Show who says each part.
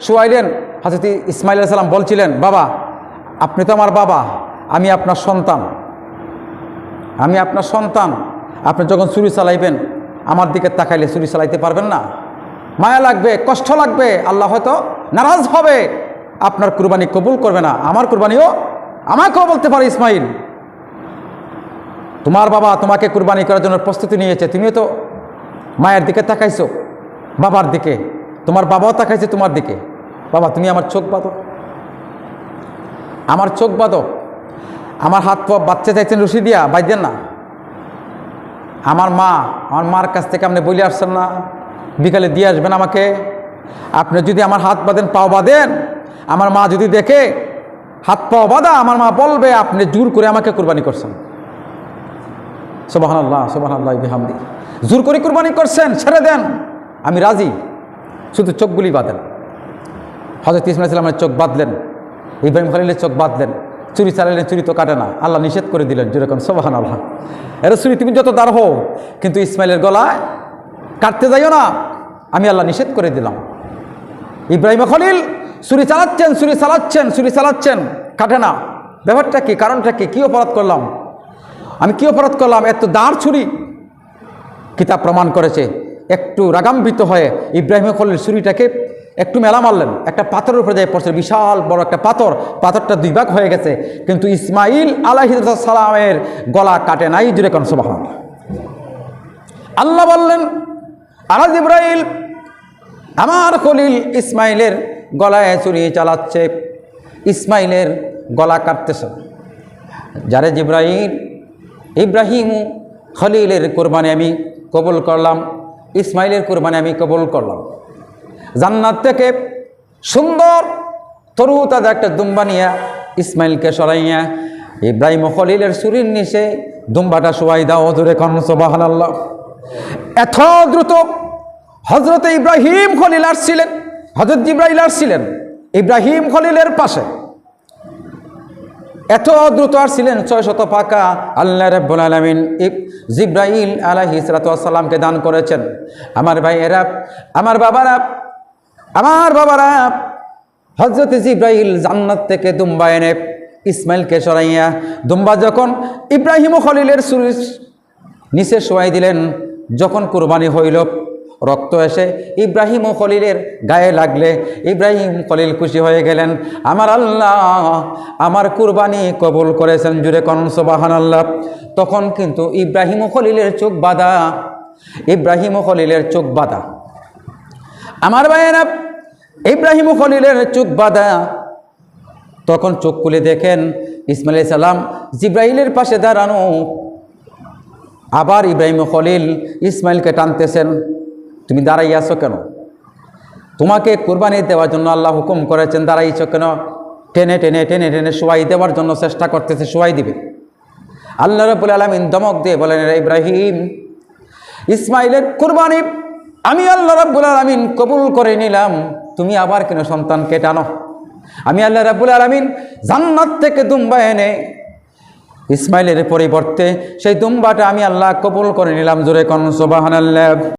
Speaker 1: শোয়াইলেন। হযরত ইসমাঈল আলাইহিস সালাম বলছিলেন, বাবা আপনি তো আমার বাবা, আমি আপনার সন্তান, আমি আপনার সন্তান। আপনি যখন ছুরি চালাইবেন আমার দিকে তাকাইলে ছুরি চালাইতে পারবেন না, মায়া লাগবে, কষ্ট লাগবে, আল্লাহ হয়তো নারাজ হবে, আপনার কুরবানি কবুল করবে না। আমার কুরবানিও আমাকেও বলতে পারে, ইসমাঈল তোমার বাবা তোমাকে কুরবানি করার জন্য প্রস্তুতি নিয়েছে, তুমিও তো মায়ের দিকে তাকাইছো, বাবার দিকে, তোমার বাবাও তাকাইছে তোমার দিকে, বাবা তুমি আমার চোখ বাঁধো, আমার চোখ বাঁধো। আমার হাত পা বাচ্চা চাইছেন রশি দিয়া, বাইদেন না। আমার মার কাছ থেকে আপনি বলে আসছেন না বিকালে দিয়ে আসবেন আমাকে। আপনি যদি আমার হাত বাঁধেন, পাও বাঁধেন, আমার মা যদি দেখে হাত পাও বাঁধা, আমার মা বলবে আপনি জোর করে আমাকে কুরবানি করছেন। সুবহানাল্লাহ সুবহানাল্লাহ বিহামদি। জোর করে কুরবানি করছেন, ছেড়ে দেন, আমি রাজি, শুধু চোখগুলি বাঁধেন। হযরত ইসমাঈল আলাইহিস সালামের চোখ বাঁধলেন, ইব্রাহিম খলিলের চোখ বাঁধলেন। চুরি চালাইলেন, চুরি তো কাটে না, আল্লাহ নিষেধ করে দিলেন, যেরকম সুবহানাল্লাহ। এরা চুরি তুমি যত দাঁড় হও, কিন্তু ইসমাইলের গলায় কাটতে যাইও না, আমি আল্লাহ নিষেধ করে দিলাম। ইব্রাহিম খলিল চুরি চালাচ্ছেন, চুরি চালাচ্ছেন, চুরি চালাচ্ছেন, কাটে না। ব্যাপারটা কি, কারণটা কি, কী অপরাধ করলাম আমি, কী অপরাধ করলাম? এত দাঁড় ছুরি। কিতাব প্রমাণ করেছে, একটু রাগাম্বিত হয়ে ইব্রাহিম খলিল ছুরিটাকে একটু মেলা মারলেন, একটা পাথরের উপরে যায় পড়ছে, বিশাল বড় একটা পাথর, পাথরটা দুই ভাগ হয়ে গেছে, কিন্তু ইসমাঈল আলাইহিস সালামের গলা কাটে নাই। জুড়ে কোন সুবহানাল্লাহ। আল্লাহ বললেন, আরা জিবরাইল আমার খলিল ইসমাঈলের গলায় ছুরি চালাচ্ছে, ইসমাঈলের গলা কাটতেছে। যারে জিবরাইল, ইব্রাহিম খলিলের কোরবানি আমি কবুল করলাম, ইসমাঈলের কোরবানি আমি কবুল করলাম। জান্নাত থেকে সুন্দর তরু তাজা একটা দুম্বা নিয়ে ইসমাঈলকে সরাইয়া ইব্রাহিম খলিলের ছুরির নিচে দুম্বাটা শোয়াই দাও। ধরে কোন সুবহানাল্লাহ। এত দ্রুত হযরত ইব্রাহিম খলিল আসছিলেন, হযরত জিবরাইল আসছিলেন ইব্রাহিম খলিলের পাশে, এত দ্রুত আসছিলেন 600 পাকা আল্লাহ রাব্বুল আলামিন জিবরাইল আলাইহিস সালামকে দান করেছেন। আমার ভাইয়েরা, আমার বাবারা, হযরত জিবরাইল জান্নাত থেকে দুম্বা এনে ইসমাঈলকে সরাইয়া, দুম্বা যখন ইব্রাহিম খলিলের ছুরির নিচে শোয়াই দিলেন, যখন কুরবানি হইল, রক্ত এসে ইব্রাহিম খলিলের গায়ে লাগলে ইব্রাহিম খলিল খুশি হয়ে গেলেন, আমার আল্লাহ আমার কুরবানি কবুল করেছেন। জুড়ে কোন সুবহানাল্লাহ। তখন কিন্তু ইব্রাহিম খলিলের চোখ বাঁধা, ইব্রাহিম খলিলের চোখ বাঁধা। আমার ভাইয়েরা, ইব্রাহিম খলিলের চোখ বাঁধা। তখন চোখ খুলে দেখেন ইসমাঈল আলাইহিস সালাম জিবরাইলের পাশে দাঁড়ানো। আবার ইব্রাহিম খলিল ইসমাঈলকে টানতেছেন, তুমি দাঁড়াইয়াছো কেন? তোমাকে কুরবানি দেওয়ার জন্য আল্লাহ হুকুম করেছেন, দাঁড়াইছো কেন? টেনে টেনে টেনে টেনে শোয়াই দেওয়ার জন্য চেষ্টা করতেছে, শোয়াই দিবে। আল্লাহ রাব্বুল আলামিন ধমক দিয়ে বলেন, ইব্রাহিম ইসমাঈলের কুরবানি আমি আল্লাহ রাব্বুল আলামিন কবুল করে নিলাম, তুমি আবার কেন সন্তানকে টানো? আমি আল্লাহ রাব্বুল আলামিন জান্নাত থেকে দুম্বা এনে ইসমাঈলের পরিবর্তে সেই দুম্বাটা আমি আল্লাহ কবুল করে নিলাম। জোরে কোন সুবহানাল্লাহ।